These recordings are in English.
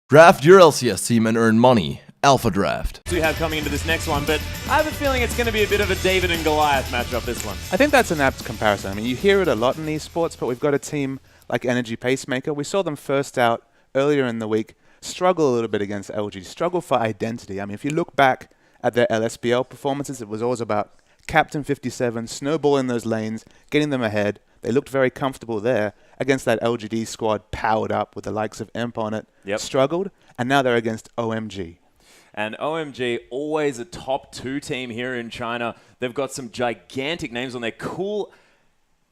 Draft your LCS team and earn money. Alpha Draft. We have coming into this next one, but I have a feeling it's going to be a bit of a David and Goliath matchup, this one. I think that's an apt comparison. I mean, you hear it a lot in esports, but we've got a team like OMG Pacemaker. We saw them first out earlier in the week, struggle a little bit against LG, struggle for identity. I mean, if you look back at their LSBL performances, it was always about Captain 57, snowballing those lanes, getting them ahead. They looked very comfortable there against that LGD squad, powered up with the likes of Imp on it, struggled, and now they're against OMG. And OMG, always a top 2 team here in China. They've got some gigantic names on there. Cool.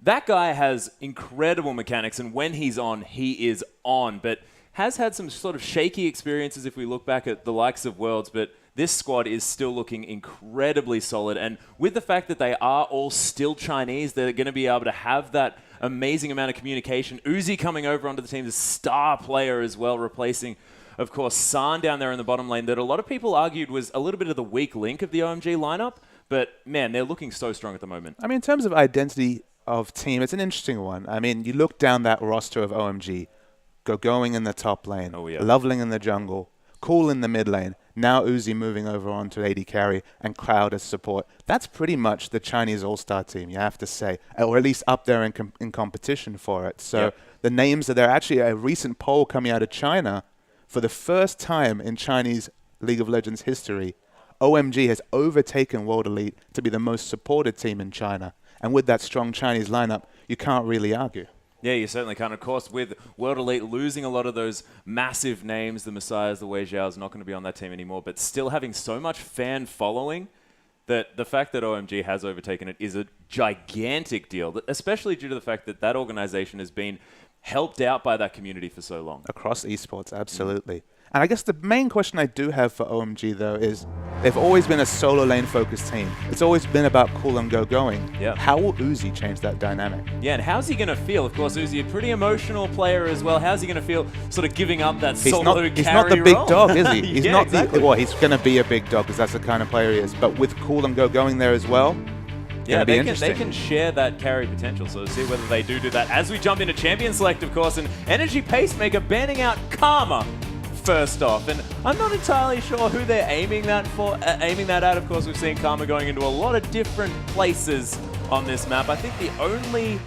That guy has incredible mechanics, and when he's on, he is on. But has had some sort of shaky experiences if we look back at the likes of Worlds, but this squad is still looking incredibly solid. And with the fact that they are all still Chinese, they're going to be able to have that amazing amount of communication. Uzi coming over onto the team, the star player as well, replacing, of course, San down there in the bottom lane that a lot of people argued was a little bit of the weak link of the OMG lineup. But, man, they're looking so strong at the moment. I mean, in terms of identity of team, it's an interesting one. I mean, you look down that roster of OMG, going in the top lane, Loveling in the jungle, Cool in the mid lane, now Uzi moving over onto AD carry, and Cloud as support. That's pretty much the Chinese all-star team, you have to say, or at least up there in competition for it. So the names are there. Actually, a recent poll coming out of China, for the first time in Chinese League of Legends history, OMG has overtaken World Elite to be the most supported team in China. And with that strong Chinese lineup, you can't really argue. Yeah, you certainly can't. Of course, with World Elite losing a lot of those massive names, the Messiahs, the Wei Zhao's not going to be on that team anymore, but still having so much fan following that the fact that OMG has overtaken it is a gigantic deal, especially due to the fact that that organization has been helped out by that community for so long. Across esports, absolutely. And I guess the main question I do have for OMG, though, is they've always been a solo lane-focused team. It's always been about cool and going. Yeah. How will Uzi change that dynamic? Yeah, and how's he going to feel? Of course, Uzi, a pretty emotional player as well. How's he going to feel sort of giving up that solo carry role? He's not the big dog, is he? He's not exactly. Well, he's going to be a big dog because that's the kind of player he is. But with cool and going there as well, yeah, they can share that carry potential, so see whether they do that. As we jump into Champion Select, of course, and OMG Pacemaker banning out Karma first off. And I'm not entirely sure who they're aiming that at. Of course, we've seen Karma going into a lot of different places on this map. I think the only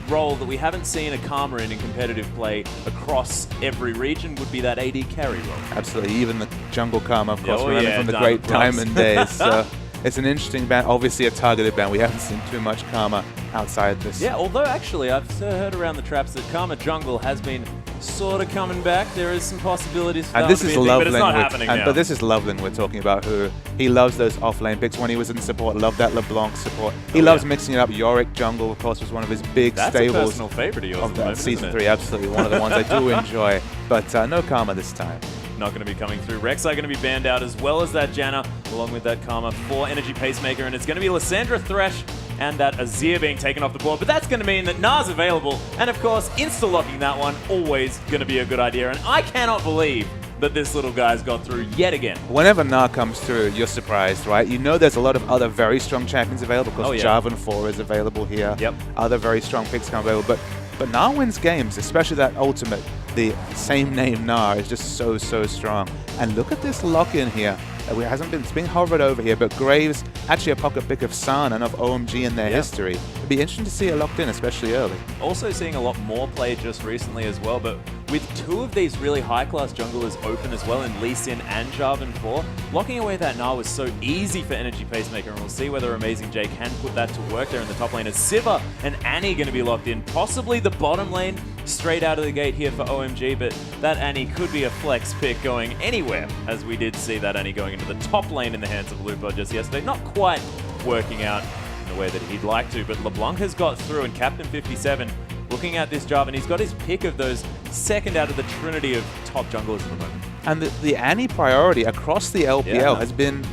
role that we haven't seen a Karma in competitive play across every region would be that AD carry role. Absolutely, even the jungle Karma, of course, remember from the great Diamond days. So it's an interesting ban, obviously a targeted ban. We haven't seen too much Karma outside this. Yeah, although actually I've heard around the traps that Karma jungle has been sort of coming back. There is some possibilities for and this is but it's not happening now. But this is Loveling we're talking about, who he loves those off-lane picks. When he was in support, loved that LeBlanc support. He loves mixing it up. Yorick jungle, of course, was one of his big That's stables. That's a personal favorite of yours of that Season 3, absolutely. One of the ones I do enjoy. But no Karma this time. Not going to be coming through. Rek'Sai going to be banned out, as well as that Janna, along with that Karma for OMG Pacemaker. And it's going to be Lissandra Thresh and that Azir being taken off the board. But that's going to mean that Na's available. And of course, insta-locking that one, always going to be a good idea. And I cannot believe that this little guy's got through yet again. Whenever Na comes through, you're surprised, right? You know there's a lot of other very strong champions available, because Jarvan 4 is available here. Other very strong picks come available. But Na wins games, especially that ultimate. The same name Na is just so strong. And look at this lock-in here. It's been hovered over here, but Graves, actually a pocket pick of San and of OMG in their history. It'd be interesting to see it locked in, especially early. Also seeing a lot more play just recently as well, but with two of these really high-class junglers open as well in Lee Sin and Jarvan 4, locking away that Na was so easy for OMG Pacemaker, and we'll see whether Amazing J can put that to work there in the top lane. As Siva and Annie going to be locked in, possibly the bottom lane straight out of the gate here for OMG, but that Annie could be a flex pick going anywhere, as we did see that Annie going into the top lane in the hands of Lupo just yesterday. Not quite working out in the way that he'd like to, but LeBlanc has got through, and Captain 57 looking at this Jarvan, he's got his pick of those second out of the trinity of top junglers at the moment. And the Annie priority across the LPL has been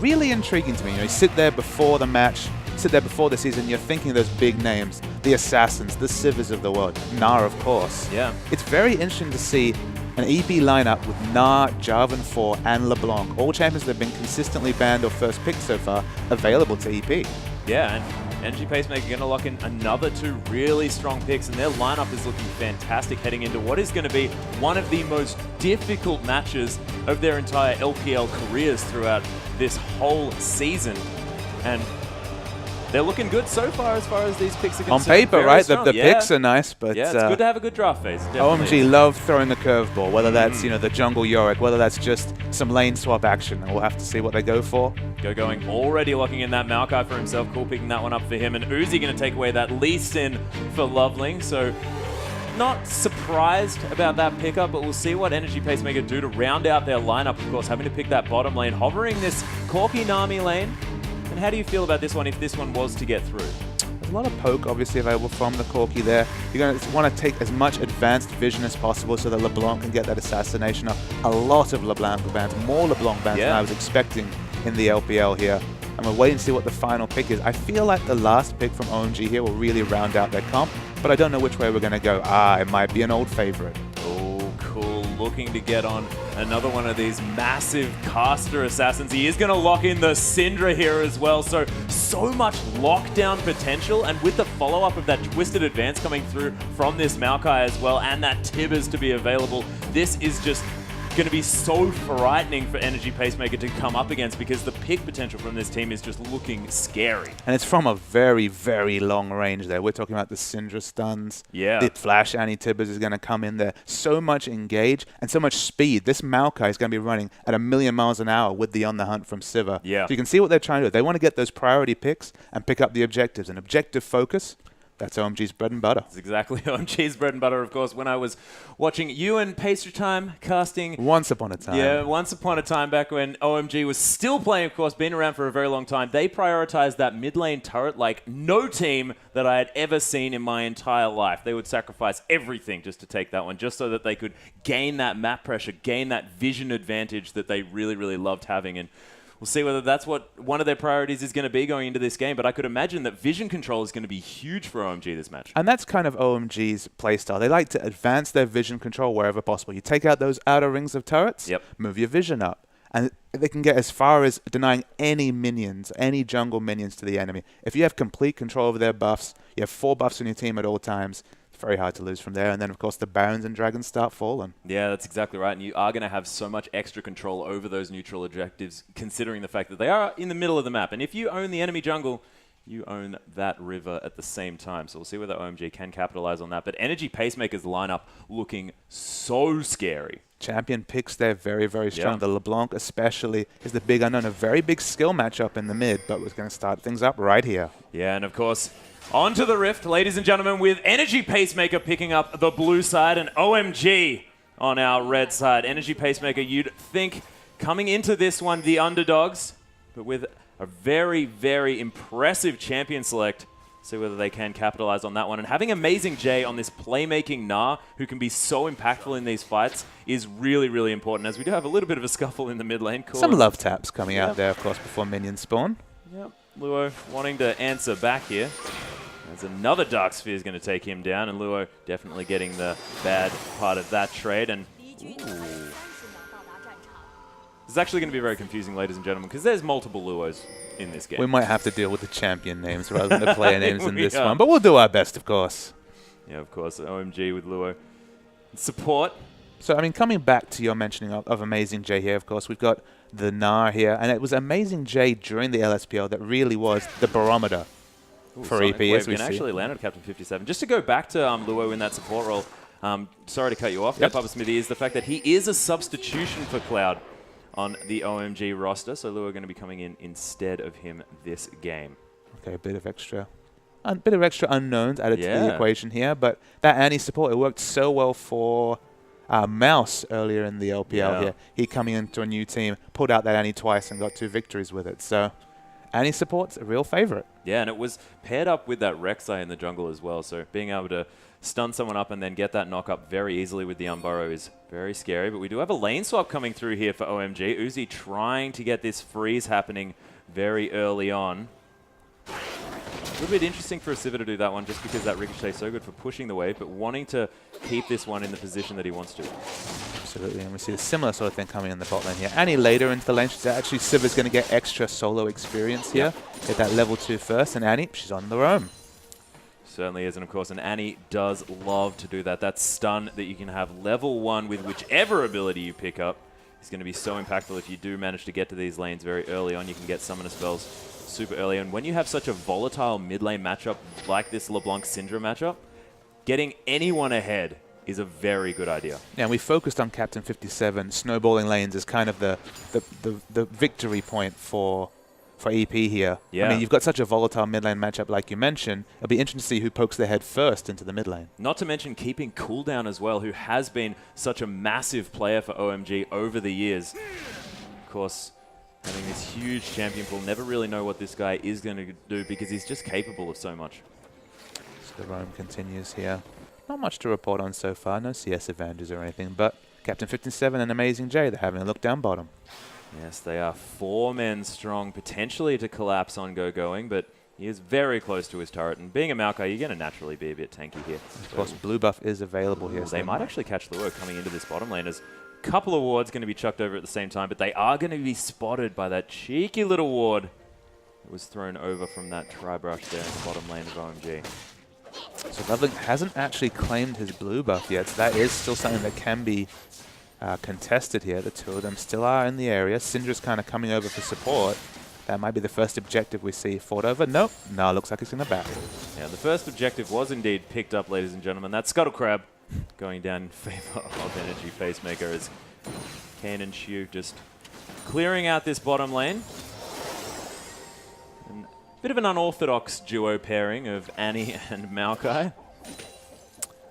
really intriguing to me. You know, you sit there before the match, sit there before the season, you're thinking of those big names, the Assassins, the Sivers of the world, Na, of course. Yeah. It's very interesting to see an EP lineup with Na, Jarvan 4, and LeBlanc, all champions that have been consistently banned or first picked so far, available to EP. Yeah, and Energy Pacemaker going to lock in another 2 really strong picks, and their lineup is looking fantastic heading into what is going to be one of the most difficult matches of their entire LPL careers throughout this whole season. And they're looking good so far as these picks are concerned. On paper, right? The picks are nice, but yeah, it's good to have a good draft phase. Definitely. OMG love throwing a curveball, whether that's the jungle Yorick, whether that's just some lane swap action, and we'll have to see what they go for. Going already locking in that Maokai for himself. Cool picking that one up for him, and Uzi going to take away that Lee Sin for Loveling. So not surprised about that pickup, but we'll see what Energy Pacemaker do to round out their lineup. Of course, having to pick that bottom lane, hovering this Corki Nami lane. And how do you feel about this one if this one was to get through? There's a lot of poke obviously available from the Corki there. You're going to want to take as much advanced vision as possible so that LeBlanc can get that assassination up. A lot of LeBlanc bans, more LeBlanc bans than I was expecting in the LPL here. And we'll wait and see what the final pick is. I feel like the last pick from OMG here will really round out their comp, but I don't know which way we're going to go. It might be an old favorite. Oh, cool. Looking to get on another one of these massive caster assassins. He is going to lock in the Syndra here as well. So much lockdown potential. And with the follow-up of that Twisted Advance coming through from this Maokai as well, and that Tibbers to be available, this is just going to be so frightening for Energy Pacemaker to come up against, because the pick potential from this team is just looking scary. And it's from a very, very long range there. We're talking about the Syndra stuns. Yeah. The Flash Anti-Tibbers is going to come in there. So much engage and so much speed. This Maokai is going to be running at 1,000,000 miles an hour with the On the Hunt from Sivir. Yeah. So you can see what they're trying to do. They want to get those priority picks and pick up the objectives. And objective focus, that's OMG's bread and butter. That's exactly OMG's bread and butter, of course. When I was watching you and Pacer Time casting... Once upon a time. Yeah, once upon a time back when OMG was still playing, of course, been around for a very long time. They prioritized that mid lane turret like no team that I had ever seen in my entire life. They would sacrifice everything just to take that one, just so that they could gain that map pressure, gain that vision advantage that they really, really loved having. And we'll see whether that's what one of their priorities is going to be going into this game, but I could imagine that vision control is going to be huge for OMG this match. And that's kind of OMG's playstyle. They like to advance their vision control wherever possible. You take out those outer rings of turrets, move your vision up, and they can get as far as denying any minions, any jungle minions to the enemy. If you have complete control over their buffs, you have 4 buffs on your team at all times, very hard to lose from there. And then, of course, the Barons and Dragons start falling. Yeah, that's exactly right. And you are going to have so much extra control over those neutral objectives, considering the fact that they are in the middle of the map. And if you own the enemy jungle, you own that river at the same time. So we'll see whether OMG can capitalize on that. But Energy Pacemaker's lineup looking so scary. Champion picks there very, very strong. The LeBlanc especially is the big unknown. A very big skill matchup in the mid, but we're going to start things up right here. Yeah, and of course, onto the Rift, ladies and gentlemen, with Energy Pacemaker picking up the blue side and OMG on our red side. Energy Pacemaker, you'd think, coming into this one, the underdogs, but with a very, very impressive champion select. See whether they can capitalize on that one. And having Amazing J on this playmaking Gnar, who can be so impactful in these fights, is really, really important, as we do have a little bit of a scuffle in the mid lane. Some love taps coming out there, of course, before minions spawn. Yep. Luo wanting to answer back here. There's another Dark Sphere is going to take him down, and Luo definitely getting the bad part of that trade. And it's actually going to be very confusing, ladies and gentlemen, because there's multiple Luos in this game. We might have to deal with the champion names rather than the player names in this one, but we'll do our best, of course. Yeah, of course. OMG with Luo. Support. So, I mean, coming back to your mentioning of Amazing J here, of course, we've got the Gnar here, and it was Amazing J during the LSPL that really was the barometer for EP, as we see. Actually landed Captain 57. Just to go back to Luo in that support role, sorry to cut you off, Papa Smithy, is the fact that he is a substitution for Cloud on the OMG roster, so Luo are going to be coming in instead of him this game. Okay, a bit of extra unknowns added to the equation here, but that Annie support, it worked so well for Mouse earlier in the LPL here. He coming into a new team, pulled out that Annie twice and got 2 victories with it. So Annie support's a real favorite. Yeah, and it was paired up with that Rek'Sai in the jungle as well, so being able to stun someone up and then get that knock up very easily with the Unburrow is very scary. But we do have a lane swap coming through here for OMG. Uzi trying to get this freeze happening very early on. little bit interesting for a Sivir to do that one just because that Ricochet is so good for pushing the wave, but wanting to keep this one in the position that he wants to. Absolutely, and we see a similar sort of thing coming in the bot lane here. Annie later into the lane. She's actually, Sivir's going to get extra solo experience here. Get that level 2 first, and Annie, she's on the roam. Certainly is, and of course, and Annie does love to do that. That stun that you can have level 1 with whichever ability you pick up is going to be so impactful if you do manage to get to these lanes very early on. You can get summoner spells super early, and when you have such a volatile mid lane matchup like this LeBlanc-Syndra matchup, getting anyone ahead is a very good idea. Yeah, and we focused on Captain 57. Snowballing lanes is kind of the victory point for EP here. Yeah. I mean, you've got such a volatile mid lane matchup like you mentioned. It'll be interesting to see who pokes their head first into the mid lane. Not to mention keeping cooldown as well, who has been such a massive player for OMG over the years. Of course, having this huge champion pool, never really know what this guy is going to do because he's just capable of so much. So the roam continues here. Not much to report on so far, no CS advantages or anything, but Captain 57 and Amazing J, they're having a look down bottom. Yes, they are 4 men strong, potentially to collapse on Going, but he is very close to his turret, and being a Maokai, you're going to naturally be a bit tanky here. Of course, blue buff is available here. They might actually catch Luo coming into this bottom lane as a couple of wards going to be chucked over at the same time, but they are going to be spotted by that cheeky little ward that was thrown over from that Tri-Brush there in the bottom lane of OMG. So Loveling hasn't actually claimed his blue buff yet, so that is still something that can be contested here. The two of them still are in the area. Syndra's kind of coming over for support. That might be the first objective we see fought over. Nope. No, looks like it's going to back. Yeah, the first objective was indeed picked up, ladies and gentlemen. That Scuttle Crab going down in favor of Energy Pacemaker as Kane and Shu just clearing out this bottom lane. And a bit of an unorthodox duo pairing of Annie and Maokai.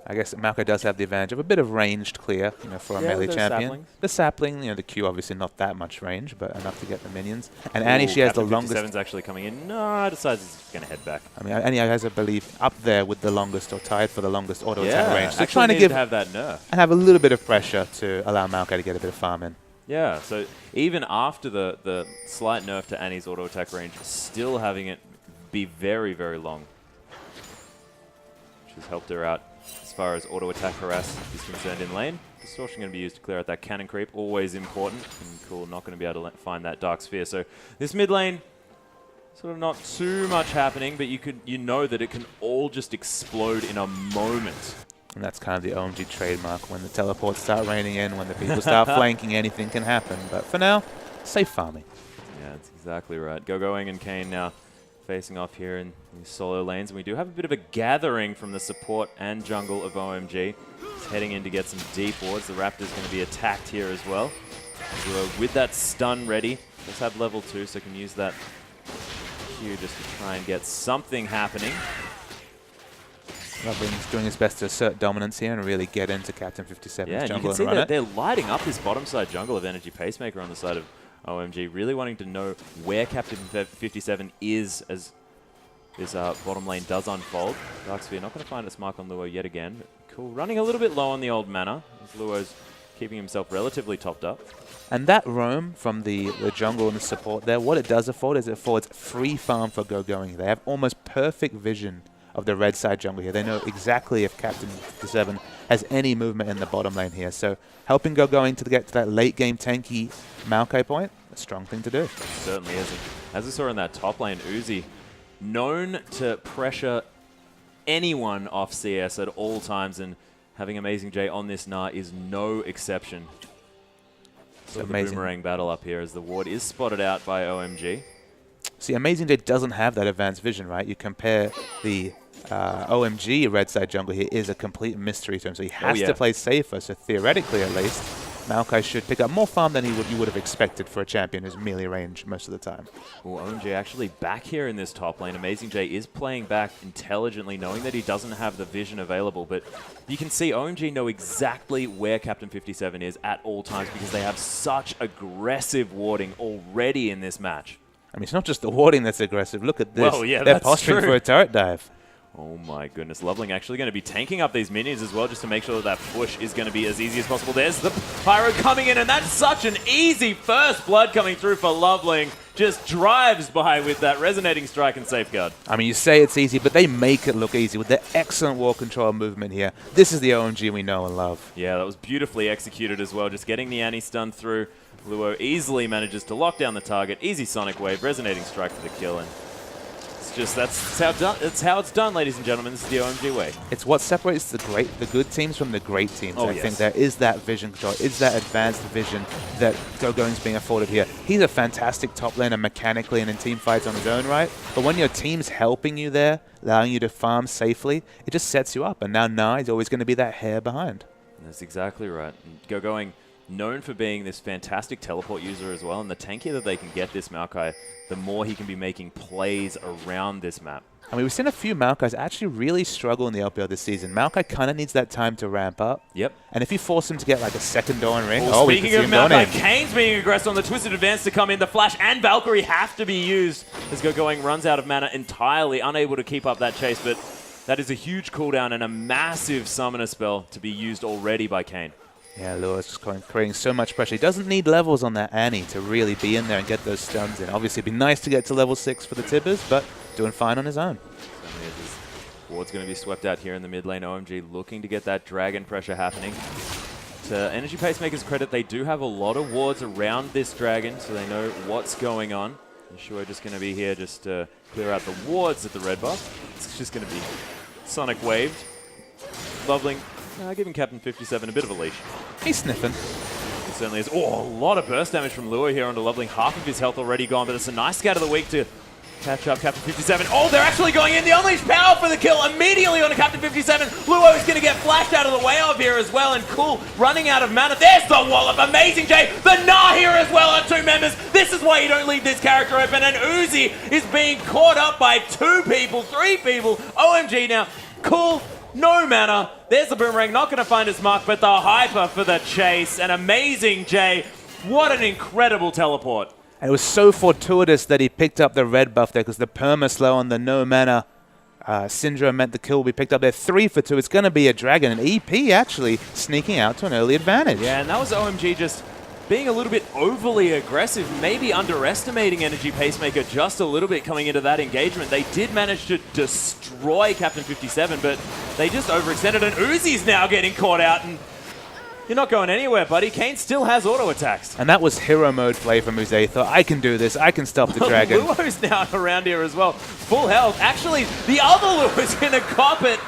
I guess Maokai does have the advantage of a bit of ranged clear, you know, for a melee champion. Saplings. The sapling, you know, the Q obviously not that much range, but enough to get the minions. And Annie, she has the longest. 57's actually coming in. No, decides he's going to head back. I mean, Annie has, I believe, up there with the longest or tied for the longest auto attack range. So actually trying to have that nerf and have a little bit of pressure to allow Maokai to get a bit of farm in. Yeah, so even after the slight nerf to Annie's auto attack range, still having it be very, very long, which has helped her out as far as auto attack harass is concerned in lane. Distortion going to be used to clear out that cannon creep, always important. And cool, not going to be able to find that Dark Sphere. So this mid lane, sort of not too much happening, but you know that it can all just explode in a moment. And that's kind of the OMG trademark. When the teleports start raining in, when the people start flanking, anything can happen. But for now, safe farming. Yeah, that's exactly right. Going and Kane now facing off here in these solo lanes. And we do have a bit of a gathering from the support and jungle of OMG. He's heading in to get some deep wards. The Raptor's going to be attacked here as well. With that stun ready. Does have level 2, so can use that Q just to try and get something happening. Loveling's doing his best to assert dominance here and really get into Captain 57's yeah, jungle and you can and see run that it. they're lighting up this bottom side jungle of Energy Pacemaker on the side of OMG, really wanting to know where Captain 57 is as this bottom lane does unfold. Dark Sphere not going to find its mark on Luo yet again. Cool, running a little bit low on the old mana as Luo's keeping himself relatively topped up. And that roam from the jungle and the support there, what it does afford is it affords free farm for Going. They have almost perfect vision of the red side jungle here. They know exactly if Captain 57 has any movement in the bottom lane here. So helping Going to get to that late game tanky Maokai point, a strong thing to do. It certainly isn't. As we saw in that top lane, Uzi, known to pressure anyone off CS at all times, and having Amazing J on this Gnar is no exception. So the boomerang battle up here as the ward is spotted out by OMG. See, Amazing J doesn't have that advanced vision, right? You compare the OMG red side jungle here is a complete mystery to him, so he has to play safer. So theoretically, at least, Maokai should pick up more farm than you would have expected for a champion who's melee range most of the time. Well, OMG actually back here in this top lane. Amazing J is playing back intelligently, knowing that he doesn't have the vision available, but you can see OMG know exactly where Captain 57 is at all times because they have such aggressive warding already in this match. I mean, it's not just the warding that's aggressive. Look at this. Well, yeah, they're that's posturing true for a turret dive. Oh my goodness. Loveling actually going to be tanking up these minions as well just to make sure that push is going to be as easy as possible. There's the Pyro coming in, and that's such an easy first blood coming through for Loveling. just drives by with that resonating strike and safeguard. I mean, you say it's easy, but they make it look easy with their excellent wall control movement here. This is the OMG we know and love. Yeah, that was beautifully executed as well. Just getting the Annie stun through. Luo easily manages to lock down the target. Easy Sonic Wave, resonating strike for the kill. And it's just, that's how it's done, ladies and gentlemen. This is the OMG way. It's what separates the good teams from the great teams. I think there is that vision control, is that advanced vision that GoGoing's being afforded here. He's a fantastic top laner mechanically and in team fights on his own right, but when your team's helping you there, allowing you to farm safely, it just sets you up. And now Na is always going to be that hair behind. That's exactly right. GoGoing, known for being this fantastic teleport user as well, and the tankier that they can get this Maokai, the more he can be making plays around this map. I mean, we've seen a few Maokais actually really struggle in the LPL this season. Maokai kind of needs that time to ramp up. Yep. And if you force him to get like a second Dawn Ring, speaking of Maokai, Kane's being aggressed on the Twisted Advance to come in. The Flash and Valkyrie have to be used as GoGoing runs out of mana entirely, unable to keep up that chase, but that is a huge cooldown and a massive summoner spell to be used already by Kane. Yeah, Luo's just creating so much pressure. He doesn't need levels on that Annie to really be in there and get those stuns in. Obviously, it'd be nice to get to level 6 for the Tibbers, but doing fine on his own. Ward's going to be swept out here in the mid lane. OMG looking to get that dragon pressure happening. To Energy Pacemaker's credit, they do have a lot of wards around this dragon, so they know what's going on. Yeshua just going to be here just to clear out the wards at the red buff. It's just going to be Sonic waved. Loveling giving Captain 57 a bit of a leash. He's sniffing. He certainly is. Oh, a lot of burst damage from Lua here onto Loveling. Half of his health already gone, but it's a nice scout of the week to catch up Captain 57. Oh, they're actually going in. The Unleashed power for the kill immediately onto Captain 57. Luo is going to get flashed out of the way of here as well. And Cool running out of mana. There's the wallop. Amazing Jay. The Na here as well on 2 members. This is why you don't leave this character open. And Uzi is being caught up by 2 people, 3 people. OMG now. Cool. No mana. There's the Boomerang. Not going to find his mark, but the Hyper for the chase. And Amazing Jay. What an incredible teleport. And it was so fortuitous that he picked up the red buff there because the perma slow on the no mana Syndrome meant the kill will be picked up there. 3 for 2. It's going to be a dragon. And EP actually sneaking out to an early advantage. Yeah, and that was OMG just being a little bit overly aggressive, maybe underestimating Energy Pacemaker just a little bit coming into that engagement. They did manage to destroy Captain 57, but they just overextended. And Uzi's now getting caught out. And you're not going anywhere, buddy. Kane still has auto attacks. And that was hero mode play from Uzi. He thought, I can do this. I can stop the dragon. Luo's now around here as well. Full health. Actually, the other Luo's going to cop it.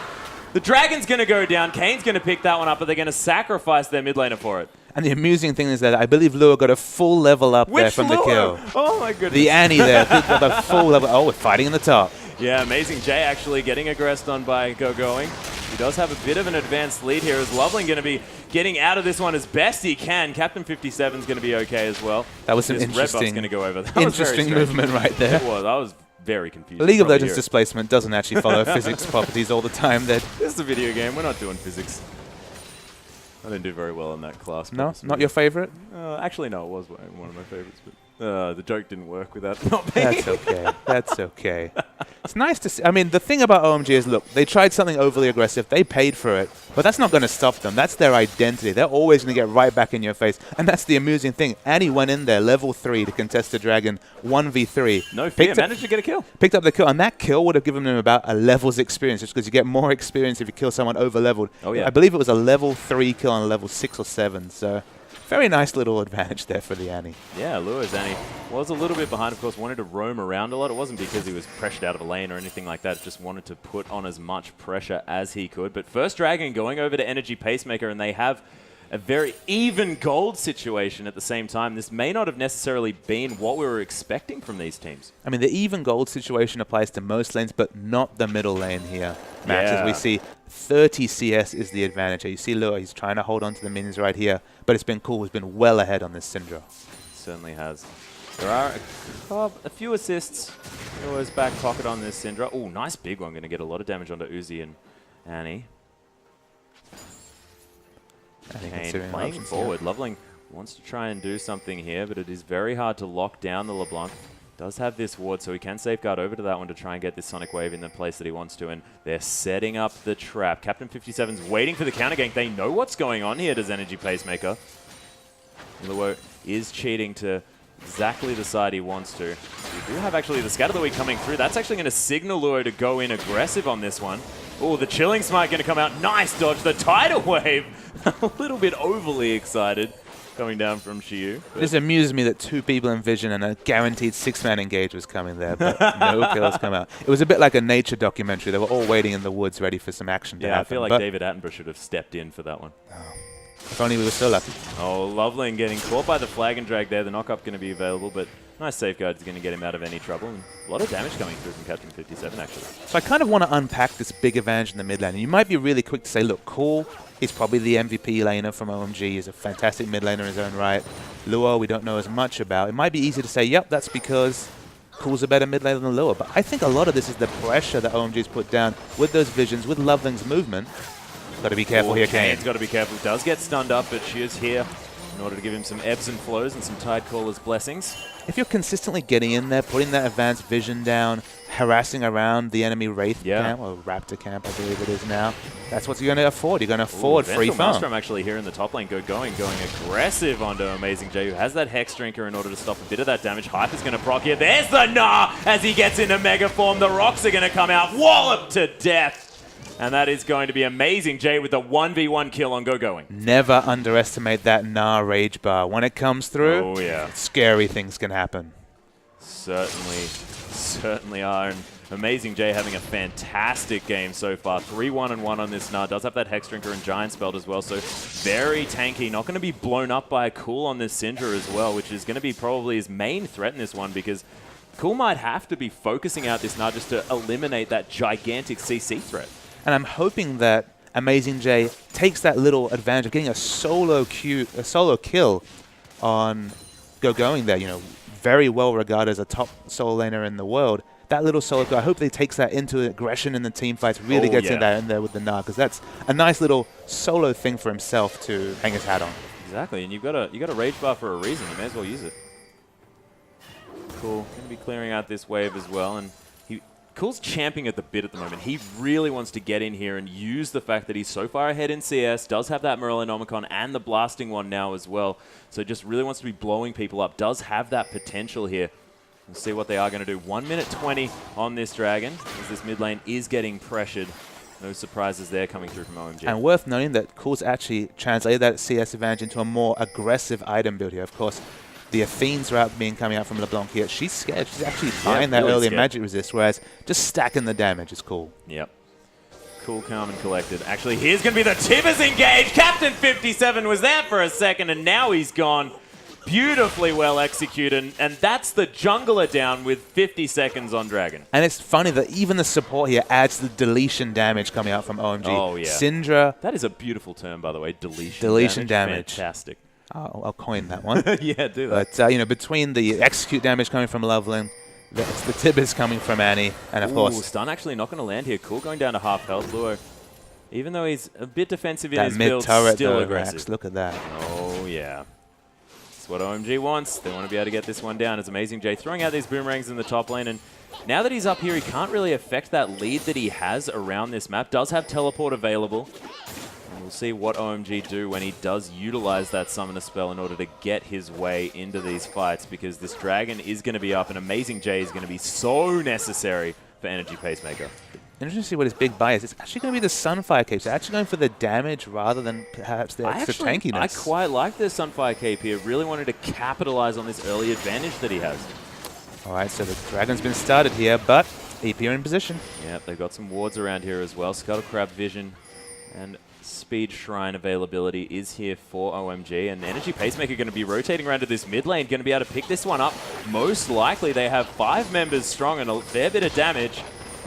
The dragon's going to go down. Kane's going to pick that one up, but they're going to sacrifice their mid laner for it. And the amusing thing is that I believe Lua got a full level up there from the kill. Oh, my goodness. The Annie there, the full level. Oh, we're fighting in the top. Yeah, Amazing Jay actually getting aggressed on by GoGoing. He does have a bit of an advanced lead here. Is Loveling going to be getting out of this one as best he can? Captain 57 is going to be okay as well. That was some Red buff's going to go over. That interesting movement right there. It was. I was very confused. League of Legends displacement doesn't actually follow physics properties all the time. This is a video game. We're not doing physics. I didn't do very well in that class. No? Not your favorite? Actually, no, it was one of my favorites. But the joke didn't work without not being. That's okay. That's okay. It's nice to see. I mean, the thing about OMG is, look, they tried something overly aggressive. They paid for it. But that's not going to stop them. That's their identity. They're always going to get right back in your face. And that's the amusing thing. Annie went in there, level 3, to contest the dragon, 1v3. No fear. Managed to get a kill. Picked up the kill. And that kill would have given him about a level's experience, just because you get more experience if you kill someone over-leveled. Oh, yeah. I believe it was a level 3 kill on a level 6 or 7. So very nice little advantage there for the Annie. Yeah, Lua's Annie was a little bit behind, of course, wanted to roam around a lot. It wasn't because he was pressured out of a lane or anything like that. Just wanted to put on as much pressure as he could. But first dragon going over to Energy Pacemaker, and they have a very even gold situation at the same time. This may not have necessarily been what we were expecting from these teams. I mean, the even gold situation applies to most lanes, but not the middle lane here. Matches we see 30 CS is the advantage. You see Lua, he's trying to hold on to the minions right here, but it's been cool. He's been well ahead on this Syndra. Certainly has. There are a few assists. Lua's back pocket on this Syndra. Oh, nice big one. Going to get a lot of damage onto Uzi and Annie. Kane playing forward. Loveling wants to try and do something here, but it is very hard to lock down the LeBlanc. Does have this ward, so he can safeguard over to that one to try and get this Sonic Wave in the place that he wants to, and they're setting up the trap. Captain 57's waiting for the counter gank. They know what's going on here, does Energy Pacemaker. Luo is cheating to exactly the side he wants to. We do have actually the Scatter the Weak coming through. That's actually going to signal Luo to go in aggressive on this one. Oh, the Chilling Smite going to come out. Nice dodge. The Tidal Wave. A little bit overly excited coming down from Xiu. This amused me that 2 people in Vision and a guaranteed 6-man engage was coming there, but no kills come out. It was a bit like a nature documentary. They were all waiting in the woods ready for some action to happen. Yeah, I feel like David Attenborough should have stepped in for that one. If only we were so lucky. Oh, Loveling getting caught by the flag and drag there. The knock-up going to be available, but nice safeguard is going to get him out of any trouble. And a lot of damage coming through from Captain 57, actually. So I kind of want to unpack this big advantage in the mid lane. And you might be really quick to say, look, Cool is probably the MVP laner from OMG. He's a fantastic mid laner in his own right. Luo, we don't know as much about. It might be easy to say, yep, that's because Cool's a better mid laner than Luo. But I think a lot of this is the pressure that OMG's put down with those visions, with Loveling's movement. Got to be careful here, Kane. Kane's got to be careful. Does get stunned up, but she is here in order to give him some ebbs and flows and some Tidecaller's blessings. If you're consistently getting in there, putting that advanced vision down, harassing around the enemy Wraith camp, or Raptor camp, I believe it is now, that's what you're going to afford. You're going to afford free farm. Maelstrom actually here in the top lane going aggressive onto Amazing J, who has that Hex Drinker in order to stop a bit of that damage. Hyper's going to proc here. There's the Nah as he gets into Mega Form. The rocks are going to come out. Wallop to death. And that is going to be Amazing J with the 1v1 kill on Going. Never underestimate that Nah Rage Bar. When it comes through, oh yeah, scary things can happen. Certainly are. And Amazing J having a fantastic game so far. 3-1-1 on this Nah. Does have that Hex Drinker and Giant Spelled as well, so very tanky. Not going to be blown up by a Cool on this Syndra as well, which is going to be probably his main threat in this one, because Cool might have to be focusing out this Nah just to eliminate that gigantic CC threat. And I'm hoping that Amazing J takes that little advantage of getting a solo kill on Going there. You know, very well regarded as a top solo laner in the world. That little solo kill, I hope he takes that into aggression in the team fights, really gets in there with the Nah, because that's a nice little solo thing for himself to hang his hat on. Exactly, and you got a Rage Bar for a reason. You may as well use it. Cool, going to be clearing out this wave as well, and Cool's champing at the bit at the moment. He really wants to get in here and use the fact that he's so far ahead in CS, does have that Morellonomicon and the blasting one now as well. So just really wants to be blowing people up, does have that potential here. We'll see what they are going to do. 1 minute 20 on this Dragon, as this mid lane is getting pressured. No surprises there coming through from OMG. And worth noting that Cool's actually translated that CS advantage into a more aggressive item build here. Of course, the Athene's route coming out from LeBlanc here, she's scared. She's actually buying that earlier magic resist, whereas just stacking the damage is cool. Yep. Cool, calm, and collected. Actually, here's going to be the Tibbers engage. Captain 57 was there for a second, and now he's gone. Beautifully well executed, and that's the jungler down with 50 seconds on Dragon. And it's funny that even the support here adds the deletion damage coming out from OMG. Oh, yeah. Syndra. That is a beautiful term, by the way, deletion damage. Fantastic. I'll coin that one. Yeah, do that. But, you know, between the execute damage coming from Loveling, the Tibbers coming from Annie, and of course... Stun actually not going to land here. Cool going down to half health. Luo, even though he's a bit defensive in his build, still aggressive. Max, look at that. Oh, yeah. That's what OMG wants. They want to be able to get this one down. As Amazing J throwing out these boomerangs in the top lane, and now that he's up here, he can't really affect that lead that he has around this map. Does have teleport available. And we'll see what OMG do when he does utilize that summoner spell in order to get his way into these fights, because this Dragon is going to be up, and Amazing J is going to be so necessary for Energy Pacemaker. Interesting to see what his big buy is. It's actually going to be the Sunfire Cape. So actually going for the damage rather than perhaps the extra tankiness. I quite like the Sunfire Cape here. Really wanted to capitalize on this early advantage that he has. All right, so the Dragon's been started here, but EP are in position. Yep, they've got some wards around here as well. Scuttle Crab Vision and Speed Shrine availability is here for OMG, and Energy Pacemaker going to be rotating around to this mid lane, going to be able to pick this one up. Most likely they have 5 members strong and a fair bit of damage.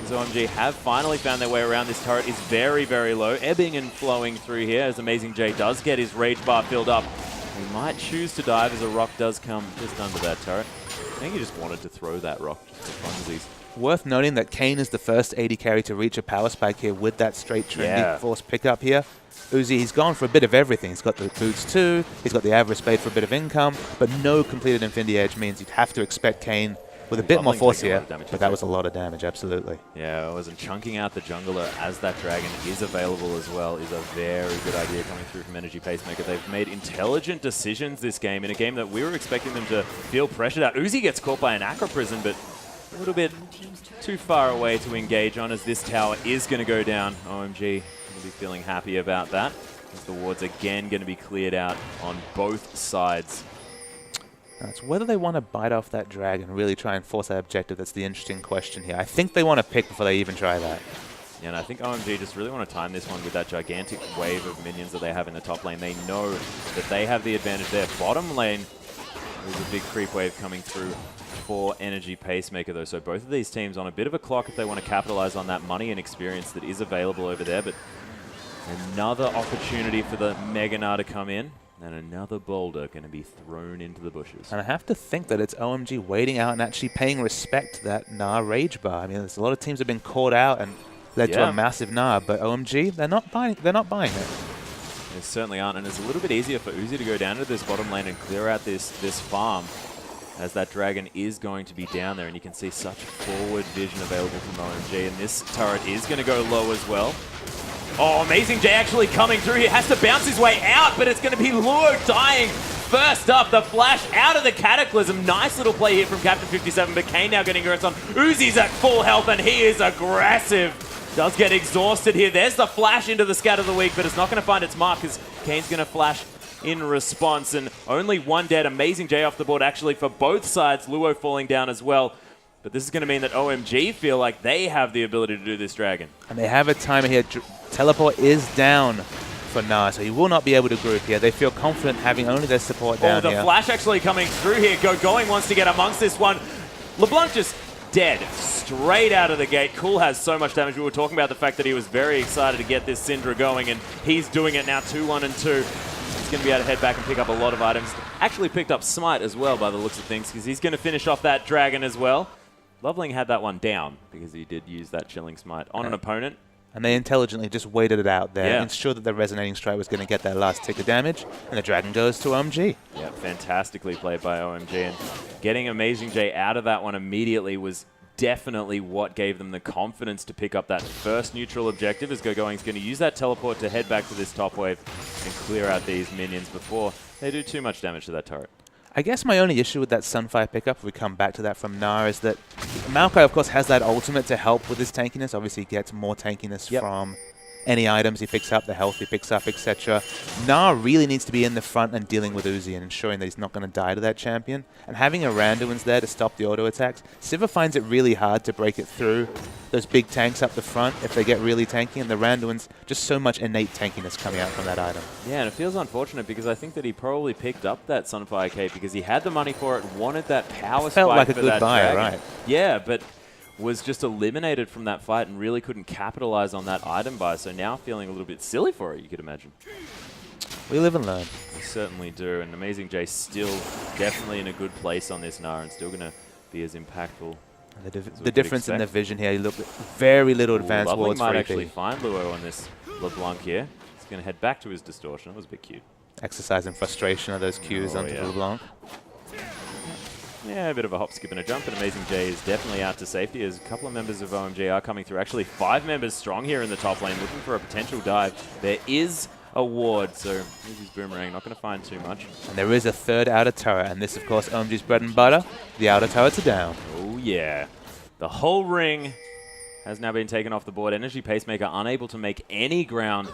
As OMG have finally found their way around. This turret is very, very low, ebbing and flowing through here as Amazing J does get his Rage Bar filled up. He might choose to dive as a rock does come just under that turret. I think he just wanted to throw that rock just for funsies. Worth noting that Kayn is the first AD carry to reach a power spike here with that straight trendy force pickup here. Uzi, he's gone for a bit of everything. He's got the boots too, he's got the average spade for a bit of income, but no completed Infinity Edge means you'd have to expect Kayn With a bit more Bubbling force taking a lot here, of damage but that was a lot of damage, absolutely. Yeah, it wasn't chunking out the jungler as that dragon is available as well is a very good idea coming through from Energy Pacemaker. They've made intelligent decisions this game in a game that we were expecting them to feel pressured out. Uzi gets caught by an Acro Prison, but a little bit too far away to engage on as this tower is going to go down. OMG will be feeling happy about that as the wards again going to be cleared out on both sides. It's whether they want to bite off that drag and really try and force that objective that's the interesting question here. I think they want to pick before they even try that. Yeah, and I think OMG just really want to time this one with that gigantic wave of minions that they have in the top lane. They know that they have the advantage there. Bottom lane, there's a big creep wave coming through for Energy Pacemaker, though. So both of these teams on a bit of a clock if they want to capitalize on that money and experience that is available over there. But another opportunity for the Mega Gnar to come in. And another boulder going to be thrown into the bushes. And I have to think that it's OMG waiting out and actually paying respect to that Gnar rage bar. I mean, there's a lot of teams that have been caught out and led to a massive Gnar, but OMG, they're not buying it. They certainly aren't, and it's a little bit easier for Uzi to go down to this bottom lane and clear out this farm, as that dragon is going to be down there, and you can see such forward vision available from OMG, and this turret is going to go low as well. Oh, Amazing J actually coming through here. Has to bounce his way out, but it's going to be Luo dying. First up, the flash out of the Cataclysm. Nice little play here from Captain 57, but Kane now getting hurt on. Uzi's at full health, and he is aggressive. Does get exhausted here. There's the flash into the Scat of the Week, but it's not going to find its mark because Kane's going to flash in response. And only one dead. Amazing J off the board, actually, for both sides. Luo falling down as well. But this is going to mean that OMG feel like they have the ability to do this dragon. And they have a timer here. Teleport is down for Gnar, so he will not be able to group here. They feel confident having only their support down here. Oh, the flash actually coming through here. Going wants to get amongst this one. LeBlanc just dead straight out of the gate. Cool has so much damage. We were talking about the fact that he was very excited to get this Syndra going, and he's doing it now 2-1 and 2. He's going to be able to head back and pick up a lot of items. Actually picked up Smite as well by the looks of things, because he's going to finish off that dragon as well. Loveling had that one down because he did use that Chilling Smite on an opponent. And they intelligently just waited it out there, ensured that the Resonating Strike was going to get that last tick of damage, and the dragon goes to OMG. Yeah, fantastically played by OMG, and getting Amazing J out of that one immediately was definitely what gave them the confidence to pick up that first neutral objective, as Gogoing's going to use that teleport to head back to this top wave and clear out these minions before they do too much damage to that turret. I guess my only issue with that Sunfire pickup, if we come back to that from Gnar, is that Maokai, of course, has that ultimate to help with his tankiness. Obviously, he gets more tankiness from any items he picks up, the health he picks up, etc. Gnar really needs to be in the front and dealing with Uzi and ensuring that he's not going to die to that champion. And having a Randuin's there to stop the auto attacks, Sivir finds it really hard to break it through those big tanks up the front if they get really tanky, and the Randuin's just so much innate tankiness coming out from that item. Yeah, and it feels unfortunate because I think that he probably picked up that Sunfire Cape because he had the money for it, wanted that power spike felt like a for good that buy, dragon. right? Yeah, but was just eliminated from that fight and really couldn't capitalize on that item buy, so now feeling a little bit silly for it, you could imagine. We live and learn. We certainly do, and Amazing J still definitely in a good place on this Gnar and still going to be as impactful. The difference in the vision here, you look at very little advance wards might for actually EP. find Luo on this LeBlanc here. He's going to head back to his distortion. It was a bit cute. Exercising frustration of those Qs onto LeBlanc. Yeah, a bit of a hop, skip, and a jump, and Amazing J is definitely out to safety as a couple of members of OMG are coming through. Actually, 5 members strong here in the top lane, looking for a potential dive. There is a ward, so Uzi's Boomerang not going to find too much. And there is a third outer turret, and this, of course, OMG's bread and butter. The outer turrets are down. Oh, yeah. The whole ring has now been taken off the board. Energy Pacemaker unable to make any ground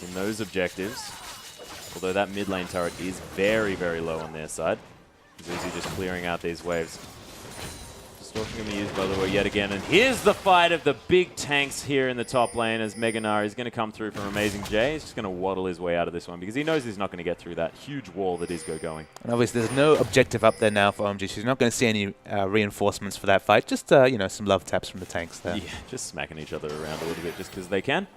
in those objectives, although that mid lane turret is very, very low on their side. Uzi just clearing out these waves. Distortion going to be used by Luo yet again. And here's the fight of the big tanks here in the top lane as Mega Gnar is going to come through from Amazing J. He's just going to waddle his way out of this one because he knows he's not going to get through that huge wall that is going. And obviously there's no objective up there now for OMG. She's not going to see any reinforcements for that fight. Just, you know, some love taps from the tanks there. Yeah, just smacking each other around a little bit just because they can.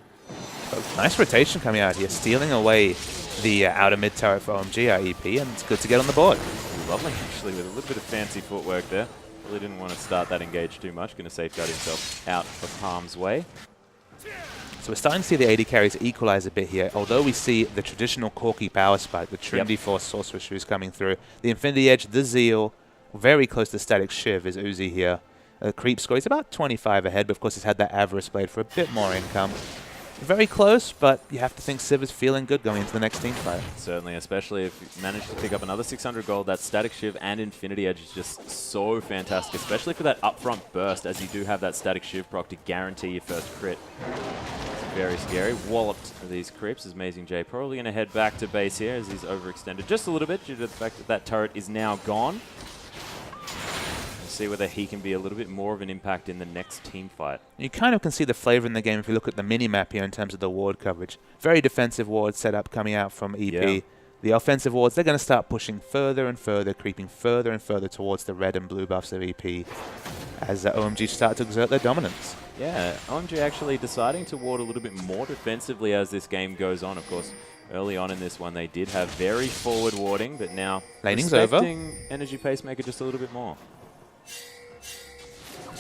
Nice rotation coming out here, stealing away the outer mid turret for OMG, our EP, and it's good to get on the board. Lovely, actually, with a little bit of fancy footwork there. Really didn't want to start that engage too much. Going to safeguard himself out of harm's way. So we're starting to see the AD carries equalize a bit here, although we see the traditional Corki power spike, the Trinity Force Sorceress who's coming through, the Infinity Edge, the Zeal, very close to Static Shiv is Uzi here. Creep score, he's about 25 ahead, but of course he's had that Avarice Blade for a bit more income. Very close, but you have to think Civ is feeling good going into the next team fight. Certainly, especially if you manage to pick up another 600 gold. That Static Shiv and Infinity Edge is just so fantastic, especially for that upfront burst, as you do have that Static Shiv proc to guarantee your first crit. It's very scary. Walloped these creeps. Amazing J probably going to head back to base here as he's overextended just a little bit due to the fact that that turret is now gone. See whether he can be a little bit more of an impact in the next team fight. You kind of can see the flavor in the game if you look at the mini-map here in terms of the ward coverage. Very defensive ward setup coming out from EP. Yeah. The offensive wards, they're going to start pushing further and further, creeping further and further towards the red and blue buffs of EP as OMG start to exert their dominance. Yeah, OMG actually deciding to ward a little bit more defensively as this game goes on. Of course, early on in this one, they did have very forward warding, but now laning's over. Energy Pacemaker just a little bit more.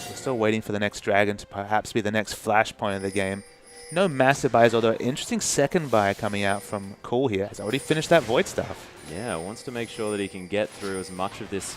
We're still waiting for the next dragon to perhaps be the next flashpoint of the game. No massive buys, although interesting second buy coming out from Cool here. Has already finished that Void stuff. Yeah, wants to make sure that he can get through as much of this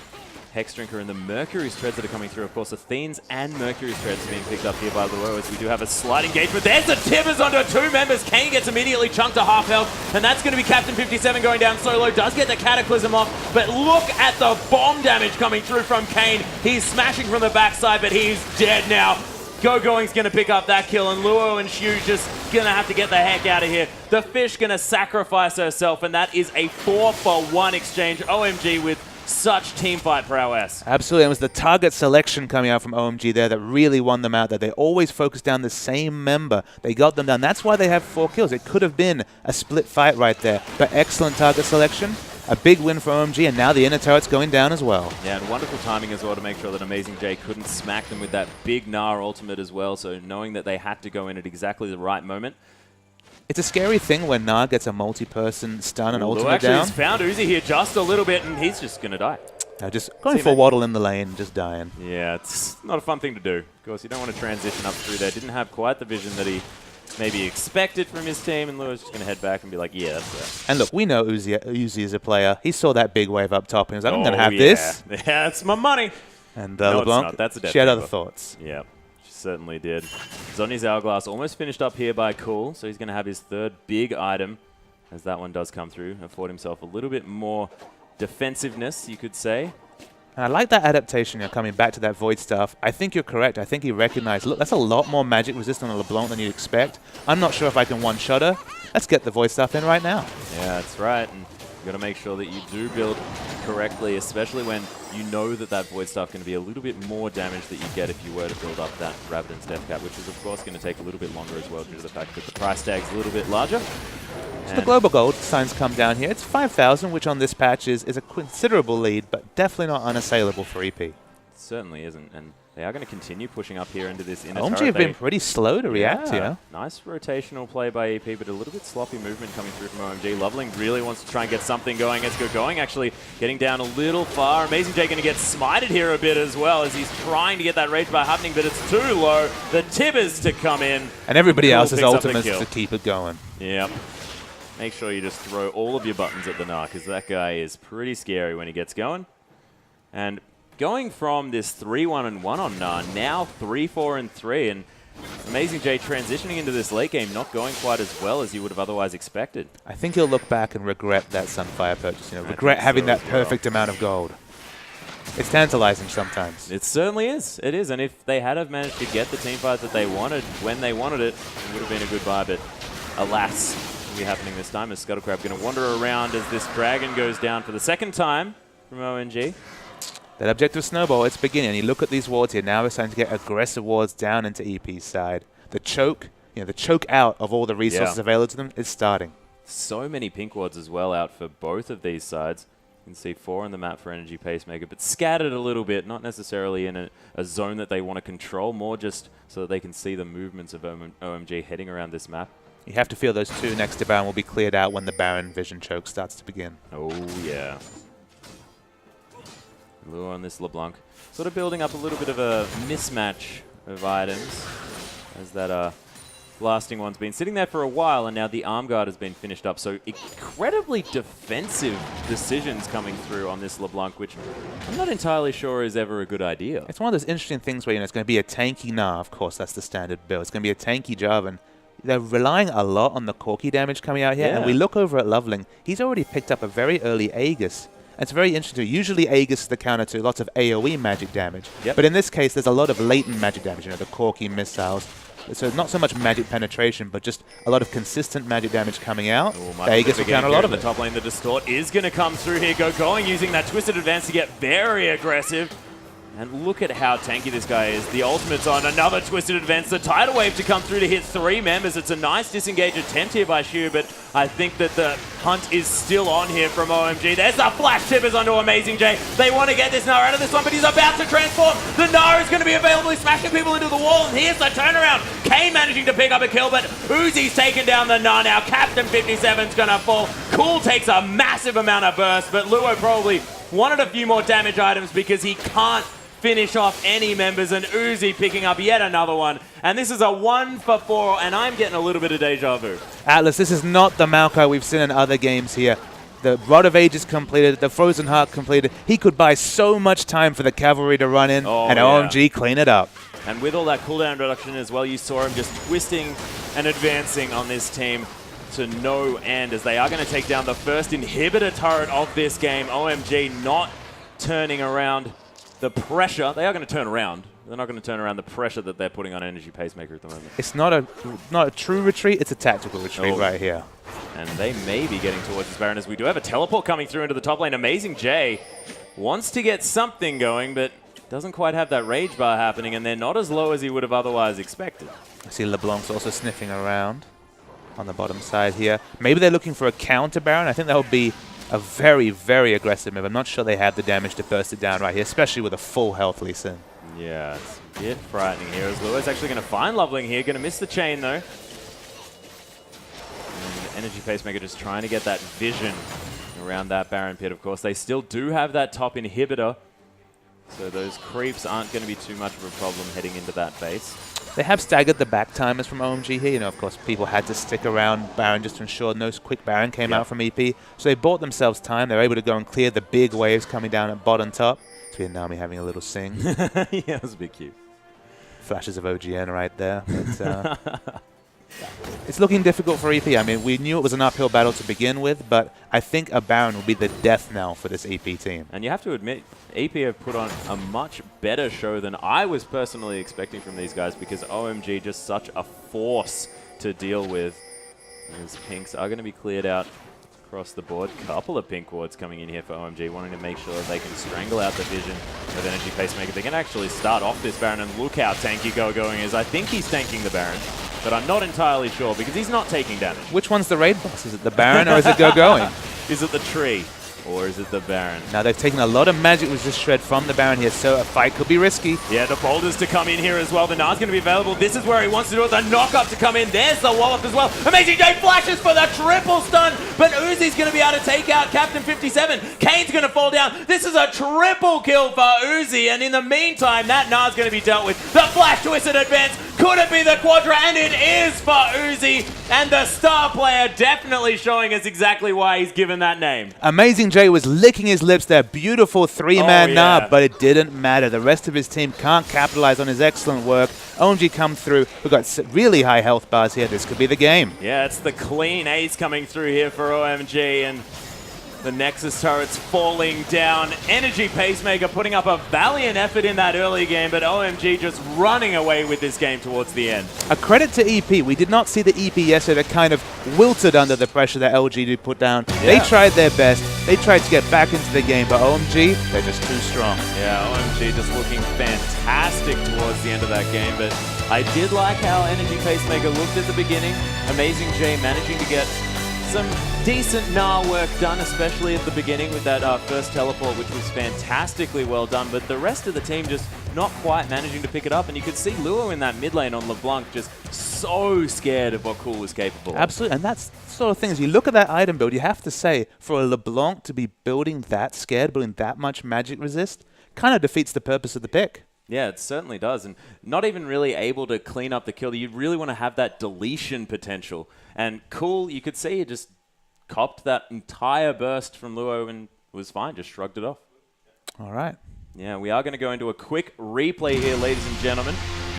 Hex Drinker and the Mercury's Treads that are coming through. Of course, Athene's and Mercury's Treads being picked up here by Luo as we do have a slight engagement. There's the Tibbers onto two members. Kane gets immediately chunked to half health, and that's going to be Captain 57 going down solo. Does get the Cataclysm off, but look at the bomb damage coming through from Kane. He's smashing from the backside, but he's dead now. Going's going to pick up that kill, and Luo and Shu just going to have to get the heck out of here. The Fish going to sacrifice herself, and that is a 4-for-1 exchange. OMG with such teamfight prowess. Absolutely. It was the target selection coming out from OMG there that really won them out. That they always focus down the same member. They got them down. That's why they have 4 kills. It could have been a split fight right there. But excellent target selection. A big win for OMG, and now the inner turret's going down as well. Yeah, and wonderful timing as well to make sure that Amazing J couldn't smack them with that big Gnar ultimate as well. So knowing that they had to go in at exactly the right moment. It's a scary thing when Gnar gets a multi-person stun and ultimate down. He's found Uzi here just a little bit, and he's just going to die. Just going for Waddle in the lane, just dying. Yeah, it's not a fun thing to do. Of course, you don't want to transition up through there. Didn't have quite the vision that he maybe expected from his team, and Luo's just going to head back and be like, yeah, that's it. And look, we know Uzi is a player. He saw that big wave up top, and he was like, I'm going to have this. Yeah, that's my money. And no, LeBlanc, that's a she had other thoughts. Yeah. Certainly did. Zhonya's Hourglass almost finished up here by Cool, so he's going to have his third big item as that one does come through. Afford himself a little bit more defensiveness, you could say. And I like that adaptation, coming back to that Void stuff. I think you're correct. I think he recognized, look, that's a lot more magic resistant on LeBlanc than you'd expect. I'm not sure if I can one-shot her. Let's get the Void stuff in right now. Yeah, that's right. And you've got to make sure that you do build correctly, especially when you know that that Void stuff can be a little bit more damage that you get if you were to build up that Rabadon's Death Cap, which is of course going to take a little bit longer as well due to the fact that the price tag's a little bit larger. So the global gold signs come down here. It's 5,000, which on this patch is a considerable lead, but definitely not unassailable for EP. It certainly isn't, and they are going to continue pushing up here into this inner OMG turret. have been pretty slow to react here. Nice rotational play by EP, but a little bit sloppy movement coming through from OMG. Loveling really wants to try and get something going. Let's go going, actually getting down a little far. Amazing J going to get smited here a bit as well as he's trying to get that rage bar happening, but it's too low. The Tibbers to come in. And everybody else's ultimates to keep it going. Yep. Make sure you just throw all of your buttons at the Gnar, because that guy is pretty scary when he gets going. And going from this 3-1-1 on Gnar, now 3-4-3, and Amazing J transitioning into this late game, not going quite as well as you would have otherwise expected. I think he'll look back and regret that Sunfire purchase, regret having that perfect amount of gold. It's tantalizing sometimes. It certainly is. It is, and if they had have managed to get the teamfight that they wanted when they wanted it, it would have been a good buy, but alas, it will be happening this time as Scuttlecrab going to wander around as this dragon goes down for the second time from OMG. That objective snowball, it's beginning. You look at these wards here. Now we're starting to get aggressive wards down into EP's side. The choke, the choke out of all the resources available to them is starting. So many pink wards as well out for both of these sides. You can see 4 on the map for Energy Pacemaker, but scattered a little bit, not necessarily in a zone that they want to control, more just so that they can see the movements of OMG heading around this map. You have to feel those 2 next to Baron will be cleared out when the Baron vision choke starts to begin. Oh, yeah. Luo on this LeBlanc. Sort of building up a little bit of a mismatch of items as that blasting one's been sitting there for a while, and now the arm guard has been finished up. So incredibly defensive decisions coming through on this LeBlanc, which I'm not entirely sure is ever a good idea. It's one of those interesting things where, it's going to be a tanky Nah, of course, that's the standard build. It's going to be a tanky Jarvan. They're relying a lot on the Corki damage coming out here, and we look over at Loveling. He's already picked up a very early Aegis. And it's very interesting. Usually Aegis is the counter to lots of AoE magic damage. But in this case, there's a lot of latent magic damage, the Corki missiles. So not so much magic penetration, but just a lot of consistent magic damage coming out. Aegis will counter a lot of it. The top lane, the Distort is going to come through here. Going using that Twisted Advance to get very aggressive. And look at how tanky this guy is. The ultimate's on. Another Twisted Advance. The Tidal Wave to come through to hit 3 members. It's a nice disengage attempt here by Shu, but I think that the hunt is still on here from OMG. There's the Flash Tippers onto Amazing J. They want to get this Gnar out of this one, but he's about to transform. The Gnar is going to be available. He's smashing people into the wall, and here's the turnaround. Kane managing to pick up a kill, but Uzi's taken down the Gnar now. Captain 57's going to fall. Cool takes a massive amount of burst, but Luo probably wanted a few more damage items because he can't finish off any members, and Uzi picking up yet another one. And this is a 1 for 4, and I'm getting a little bit of deja vu. Atlas, this is not the Maokai we've seen in other games here. The Rod of Ages completed, the Frozen Heart completed. He could buy so much time for the cavalry to run in, and OMG clean it up. And with all that cooldown reduction as well, you saw him just twisting and advancing on this team to no end, as they are going to take down the first inhibitor turret of this game. OMG not turning around the pressure. They are going to turn around. They're not going to turn around the pressure that they're putting on Energy Pacemaker at the moment. It's not a true retreat. It's a tactical retreat right here. And they may be getting towards this Baron, as we do have a teleport coming through into the top lane. Amazing J wants to get something going, but doesn't quite have that rage bar happening, and they're not as low as he would have otherwise expected. I see LeBlanc's also sniffing around on the bottom side here. Maybe they're looking for a counter Baron. I think that would be a very, very aggressive move. I'm not sure they have the damage to burst it down right here, especially with a full health Lee Sin. Yeah, it's a bit frightening here, as Luo's actually going to find Loveling here. Going to miss the chain, though. And Energy Pacemaker just trying to get that vision around that Baron pit, of course. They still do have that top inhibitor, so those creeps aren't going to be too much of a problem heading into that base. They have staggered the back timers from OMG here. Of course, people had to stick around Baron just to ensure no quick Baron came out from EP. So they bought themselves time. They're able to go and clear the big waves coming down at bottom top. It's Nami having a little sing. Yeah, it was a bit cute. Flashes of OGN right there. But, it's looking difficult for EP. I mean, we knew it was an uphill battle to begin with, but I think a Baron will be the death knell for this EP team. And you have to admit, EP have put on a much better show than I was personally expecting from these guys, because OMG just such a force to deal with. These pinks are going to be cleared out across the board. Couple of pink wards coming in here for OMG, wanting to make sure that they can strangle out the vision of Energy Pacemaker. They can actually start off this Baron, and look how tanky going is. I think he's tanking the Baron, but I'm not entirely sure, because he's not taking damage. Which one's the raid boss? Is it the Baron or is it going? Is it the tree? Or is it the Baron? Now they've taken a lot of magic resist shred from the Baron here, so a fight could be risky. Yeah, the boulders to come in here as well. The Gnar's going to be available. This is where he wants to do it. The knock-up to come in. There's the wallop as well. Amazing J flashes for the triple stun, but Uzi's going to be able to take out Captain 57. Kane's going to fall down. This is a triple kill for Uzi, and in the meantime, that Gnar's going to be dealt with. The flash twisted advance. Could it be the Quadra? And it is for Uzi, and the star player definitely showing us exactly why he's given that name. Amazing J was licking his lips there. Beautiful three-man Gnar, but it didn't matter. The rest of his team can't capitalize on his excellent work. OMG come through. We've got really high health bars here. This could be the game. Yeah, it's the clean ace coming through here for OMG, and the Nexus turret's falling down. Energy Pacemaker putting up a valiant effort in that early game, but OMG just running away with this game towards the end. A credit to EP. We did not see the EP yesterday that kind of wilted under the pressure that LG did put down. Yeah. They tried their best. They tried to get back into the game, but OMG, they're just too strong. Yeah, OMG just looking fantastic towards the end of that game, but I did like how Energy Pacemaker looked at the beginning. Amazing J managing to get some decent Gnar work done, especially at the beginning with that first teleport, which was fantastically well done, but the rest of the team just not quite managing to pick it up, and you could see Luo in that mid lane on LeBlanc just so scared of what Cool was capable of. Absolutely, and that's the sort of things, you look at that item build, you have to say, for a LeBlanc to be building that scared, building that much magic resist, kind of defeats the purpose of the pick. Yeah, it certainly does. And not even really able to clean up the kill. You really want to have that deletion potential. And Cool, you could see he just copped that entire burst from Luo and was fine, just shrugged it off. All right. Yeah, we are going to go into a quick replay here, ladies and gentlemen.